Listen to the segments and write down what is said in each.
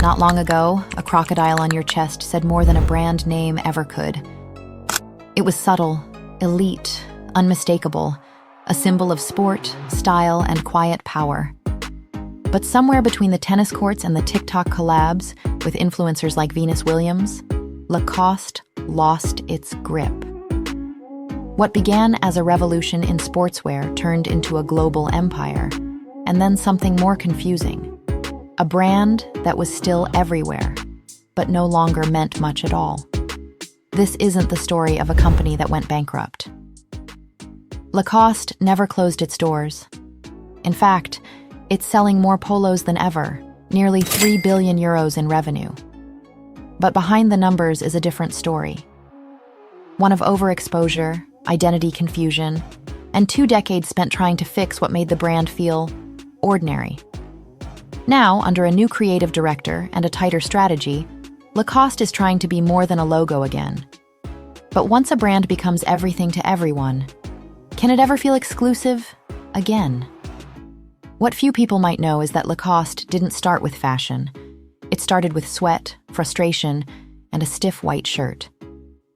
Not long ago, a crocodile on your chest said more than a brand name ever could. It was subtle, elite, unmistakable, a symbol of sport, style, and quiet power. But somewhere between the tennis courts and the TikTok collabs with influencers like Venus Williams, Lacoste lost its grip. What began as a revolution in sportswear turned into a global empire, and then something more confusing. A brand that was still everywhere, but no longer meant much at all. This isn't the story of a company that went bankrupt. Lacoste never closed its doors. In fact, it's selling more polos than ever, nearly 3 billion euros in revenue. But behind the numbers is a different story. One of overexposure, identity confusion, and 2 decades spent trying to fix what made the brand feel ordinary. Now, under a new creative director and a tighter strategy, Lacoste is trying to be more than a logo again. But once a brand becomes everything to everyone, can it ever feel exclusive again? What few people might know is that Lacoste didn't start with fashion. It started with sweat, frustration, and a stiff white shirt.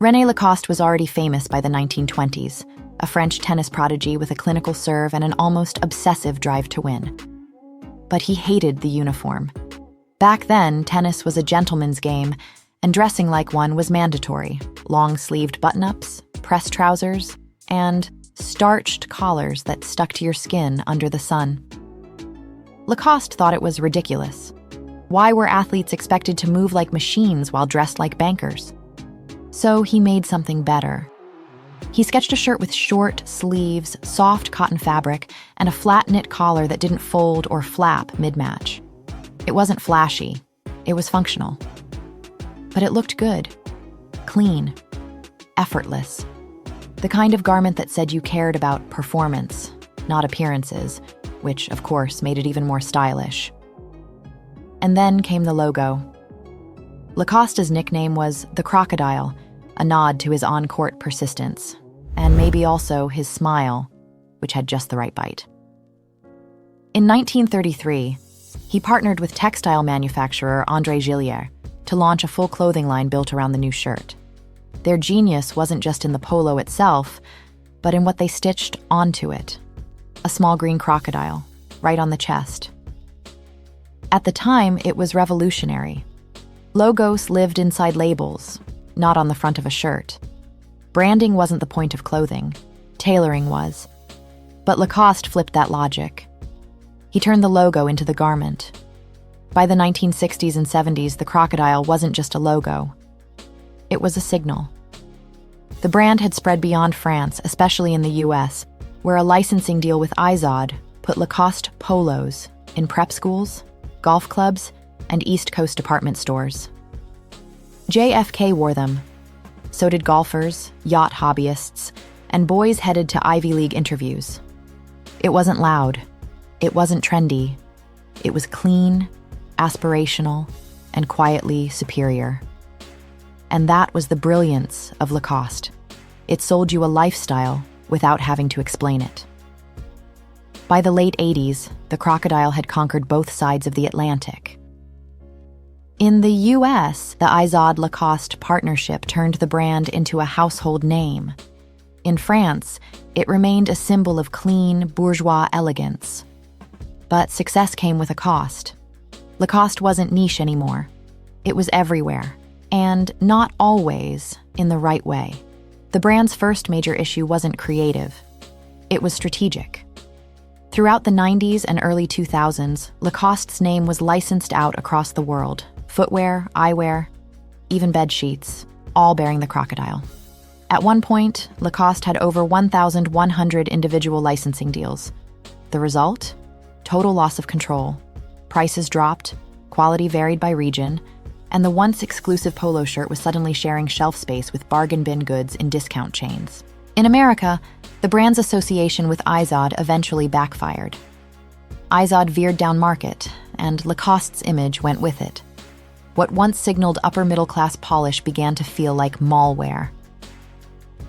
René Lacoste was already famous by the 1920s, a French tennis prodigy with a clinical serve and an almost obsessive drive to win. But he hated the uniform. Back then, tennis was a gentleman's game, and dressing like one was mandatory. Long-sleeved button-ups, pressed trousers, and starched collars that stuck to your skin under the sun. Lacoste thought it was ridiculous. Why were athletes expected to move like machines while dressed like bankers? So he made something better. He sketched a shirt with short sleeves, soft cotton fabric, and a flat knit collar that didn't fold or flap mid-match. It wasn't flashy. It was functional. But it looked good. Clean. Effortless. The kind of garment that said you cared about performance, not appearances, which, of course, made it even more stylish. And then came the logo. Lacoste's nickname was the Crocodile, a nod to his on-court persistence, and maybe also his smile, which had just the right bite. In 1933, he partnered with textile manufacturer André Gillier to launch a full clothing line built around the new shirt. Their genius wasn't just in the polo itself, but in what they stitched onto it. A small green crocodile, right on the chest. At the time, it was revolutionary. Logos lived inside labels, not on the front of a shirt. Branding wasn't the point of clothing. Tailoring was. But Lacoste flipped that logic. He turned the logo into the garment. By the 1960s and 70s, the crocodile wasn't just a logo. It was a signal. The brand had spread beyond France, especially in the US, where a licensing deal with Izod put Lacoste polos in prep schools, golf clubs, and East Coast department stores. JFK wore them. So did golfers, yacht hobbyists, and boys headed to Ivy League interviews. It wasn't loud. It wasn't trendy. It was clean, aspirational, and quietly superior. And that was the brilliance of Lacoste. It sold you a lifestyle without having to explain it. By the late 80s, the crocodile had conquered both sides of the Atlantic. In the US, the Izod-Lacoste partnership turned the brand into a household name. In France, it remained a symbol of clean, bourgeois elegance. But success came with a cost. Lacoste wasn't niche anymore. It was everywhere, and not always in the right way. The brand's first major issue wasn't creative. It was strategic. Throughout the 90s and early 2000s, Lacoste's name was licensed out across the world. Footwear, eyewear, even bed sheets, all bearing the crocodile. At one point, Lacoste had over 1,100 individual licensing deals. The result? Total loss of control. Prices dropped, quality varied by region, and the once exclusive polo shirt was suddenly sharing shelf space with bargain bin goods in discount chains. In America, the brand's association with Izod eventually backfired. Izod veered down market, and Lacoste's image went with it. What once signaled upper-middle-class polish began to feel like malware.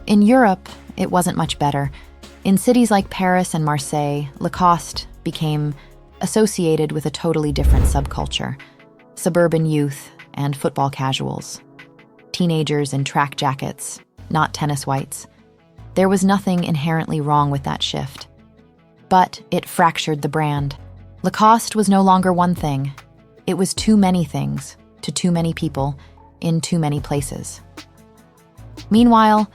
In Europe, it wasn't much better. In cities like Paris and Marseille, Lacoste became associated with a totally different subculture. suburban youth, and football casuals. Teenagers in track jackets, not tennis whites. There was nothing inherently wrong with that shift. But it fractured the brand. Lacoste was no longer one thing. It was too many things, to too many people, in too many places. Meanwhile,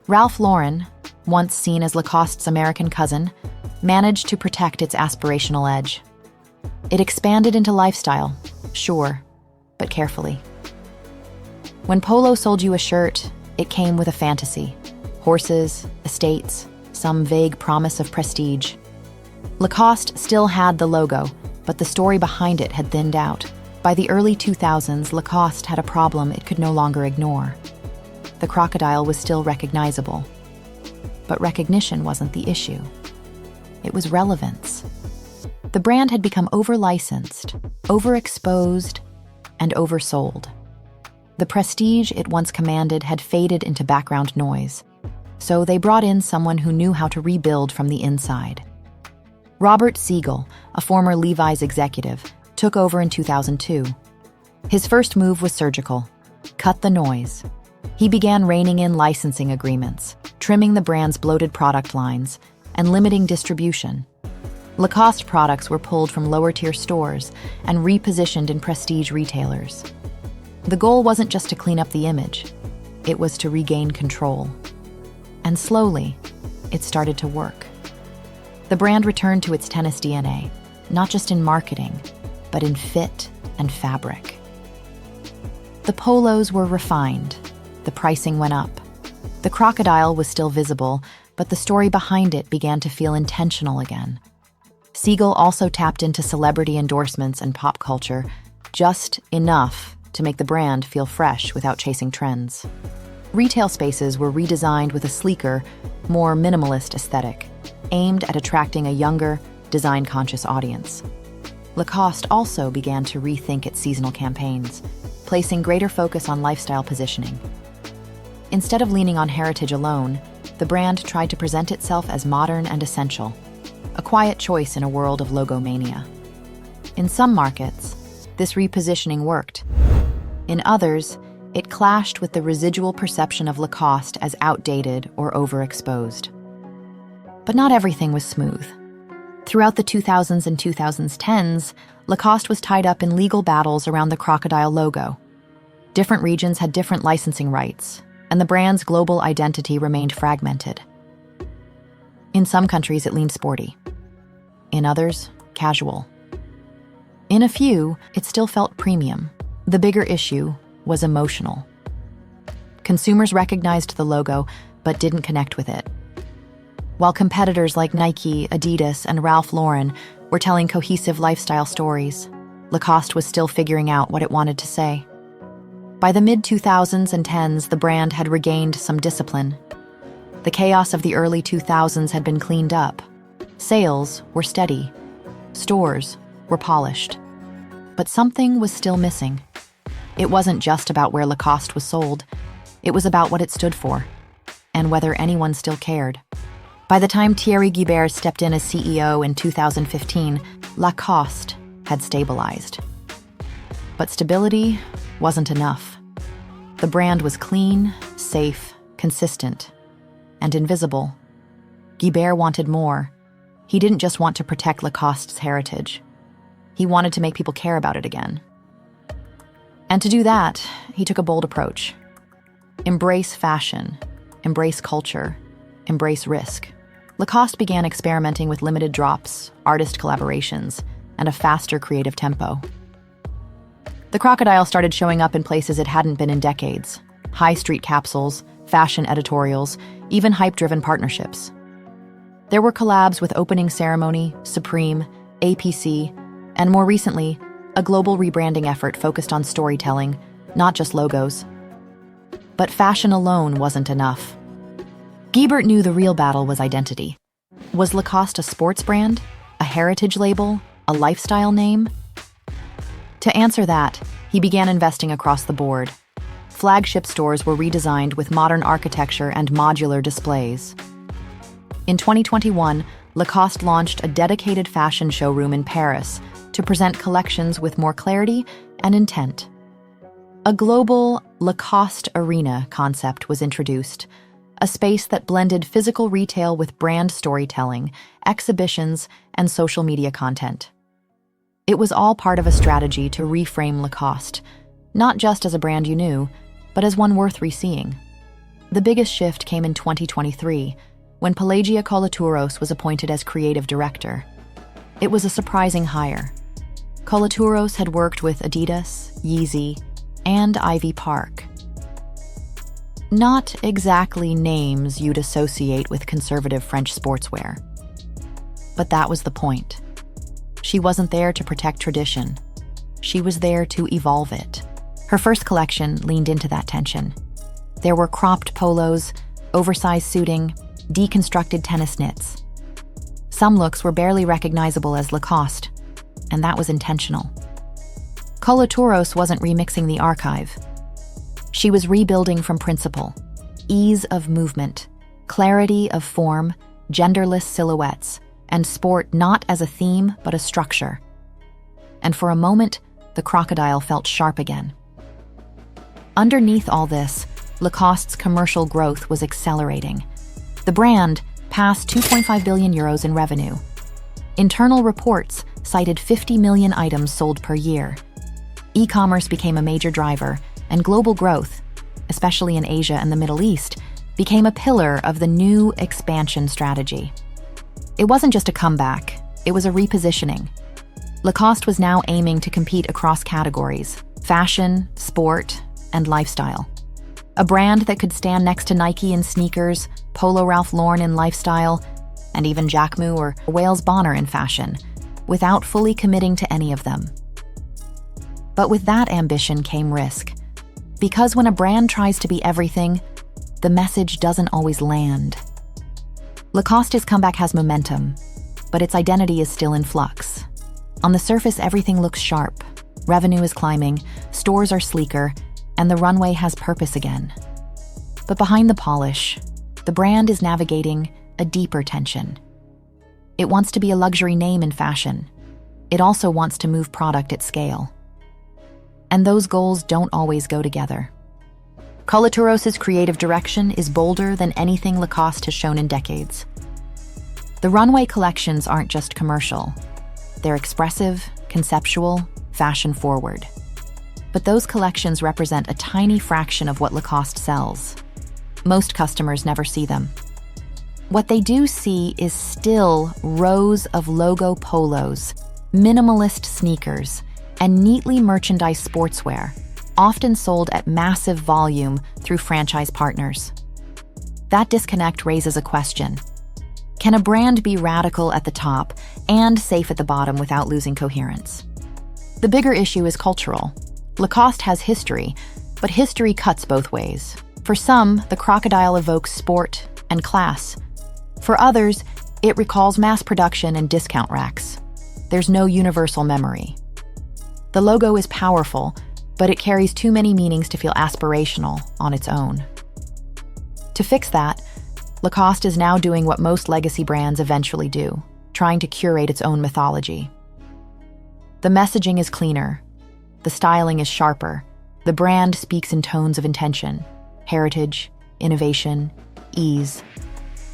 Ralph Lauren, once seen as Lacoste's American cousin, managed to protect its aspirational edge. It expanded into lifestyle, sure, but carefully. When Polo sold you a shirt, it came with a fantasy. Horses, estates, some vague promise of prestige. Lacoste still had the logo, but the story behind it had thinned out. By the early 2000s, Lacoste had a problem it could no longer ignore. The crocodile was still recognizable. But recognition wasn't the issue. It was relevance. The brand had become over-licensed, overexposed, and oversold. The prestige it once commanded had faded into background noise, so they brought in someone who knew how to rebuild from the inside. Robert Siegel, a former Levi's executive, took over in 2002. His first move was surgical: cut the noise. He began reining in licensing agreements, trimming the brand's bloated product lines, and limiting distribution. Lacoste products were pulled from lower-tier stores and repositioned in prestige retailers. The goal wasn't just to clean up the image, it was to regain control. And slowly, it started to work. The brand returned to its tennis DNA, not just in marketing, but in fit and fabric. The polos were refined. The pricing went up. The crocodile was still visible, but the story behind it began to feel intentional again. Siegel also tapped into celebrity endorsements and pop culture, just enough to make the brand feel fresh without chasing trends. Retail spaces were redesigned with a sleeker, more minimalist aesthetic, aimed at attracting a younger, design-conscious audience. Lacoste also began to rethink its seasonal campaigns, placing greater focus on lifestyle positioning. Instead of leaning on heritage alone, the brand tried to present itself as modern and essential, a quiet choice in a world of logomania. In some markets, this repositioning worked. In others, it clashed with the residual perception of Lacoste as outdated or overexposed. But not everything was smooth. Throughout the 2000s and 2010s, Lacoste was tied up in legal battles around the crocodile logo. Different regions had different licensing rights, and the brand's global identity remained fragmented. In some countries, it leaned sporty. In others, casual. In a few, it still felt premium. The bigger issue was emotional. Consumers recognized the logo, but didn't connect with it. While competitors like Nike, Adidas, and Ralph Lauren were telling cohesive lifestyle stories, Lacoste was still figuring out what it wanted to say. By the mid-2000s and 10s, the brand had regained some discipline. The chaos of the early 2000s had been cleaned up. Sales were steady. Stores were polished. But something was still missing. It wasn't just about where Lacoste was sold. It was about what it stood for, and whether anyone still cared. By the time Thierry Guibert stepped in as CEO in 2015, Lacoste had stabilized. But stability wasn't enough. The brand was clean, safe, consistent, and invisible. Guibert wanted more. He didn't just want to protect Lacoste's heritage. He wanted to make people care about it again. And to do that, he took a bold approach. Embrace fashion, embrace culture, embrace risk. Lacoste began experimenting with limited drops, artist collaborations, and a faster creative tempo. The crocodile started showing up in places it hadn't been in decades: high street capsules, fashion editorials, even hype-driven partnerships. There were collabs with Opening Ceremony, Supreme, APC, and more recently, a global rebranding effort focused on storytelling, not just logos. But fashion alone wasn't enough. Guibert knew the real battle was identity. Was Lacoste a sports brand, a heritage label, a lifestyle name? To answer that, he began investing across the board. Flagship stores were redesigned with modern architecture and modular displays. In 2021, Lacoste launched a dedicated fashion showroom in Paris to present collections with more clarity and intent. A global Lacoste arena concept was introduced, a space that blended physical retail with brand storytelling, exhibitions, and social media content. It was all part of a strategy to reframe Lacoste, not just as a brand you knew, but as one worth re-seeing. The biggest shift came in 2023, when Pelagia Kolatouros was appointed as creative director. It was a surprising hire. Kolatouros had worked with Adidas, Yeezy, and Ivy Park. Not exactly names you'd associate with conservative French sportswear. But that was the point. She wasn't there to protect tradition. She was there to evolve it. Her first collection leaned into that tension. There were cropped polos, oversized suiting, deconstructed tennis knits. Some looks were barely recognizable as Lacoste, and that was intentional. Kolatouros wasn't remixing the archive. She was rebuilding from principle: ease of movement, clarity of form, genderless silhouettes, and sport not as a theme but a structure. And for a moment, the crocodile felt sharp again. Underneath all this, Lacoste's commercial growth was accelerating. The brand passed 2.5 billion euros in revenue. Internal reports cited 50 million items sold per year. E-commerce became a major driver, and global growth, especially in Asia and the Middle East, became a pillar of the new expansion strategy. It wasn't just a comeback, it was a repositioning. Lacoste was now aiming to compete across categories: fashion, sport, and lifestyle. A brand that could stand next to Nike in sneakers, Polo Ralph Lauren in lifestyle, and even Jacquemus or Wales Bonner in fashion, without fully committing to any of them. But with that ambition came risk. Because when a brand tries to be everything, the message doesn't always land. Lacoste's comeback has momentum, but its identity is still in flux. On the surface, everything looks sharp. Revenue is climbing, stores are sleeker, and the runway has purpose again. But behind the polish, the brand is navigating a deeper tension. It wants to be a luxury name in fashion. It also wants to move product at scale. And those goals don't always go together. Kolatouros' creative direction is bolder than anything Lacoste has shown in decades. The runway collections aren't just commercial. They're expressive, conceptual, fashion-forward. But those collections represent a tiny fraction of what Lacoste sells. Most customers never see them. What they do see is still rows of logo polos, minimalist sneakers, and neatly merchandised sportswear, often sold at massive volume through franchise partners. That disconnect raises a question. Can a brand be radical at the top and safe at the bottom without losing coherence? The bigger issue is cultural. Lacoste has history, but history cuts both ways. For some, the crocodile evokes sport and class. For others, it recalls mass production and discount racks. There's no universal memory. The logo is powerful, but it carries too many meanings to feel aspirational on its own. To fix that, Lacoste is now doing what most legacy brands eventually do, trying to curate its own mythology. The messaging is cleaner. The styling is sharper. The brand speaks in tones of intention: heritage, innovation, ease.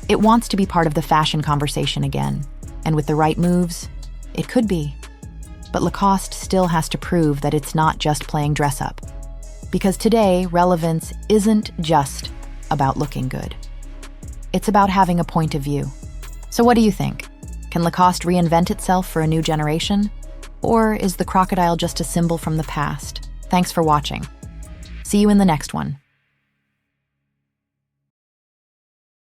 It wants to be part of the fashion conversation again, and with the right moves, it could be. But Lacoste still has to prove that it's not just playing dress-up. Because today, relevance isn't just about looking good. It's about having a point of view. So what do you think? Can Lacoste reinvent itself for a new generation? Or is the crocodile just a symbol from the past? Thanks for watching. See you in the next one.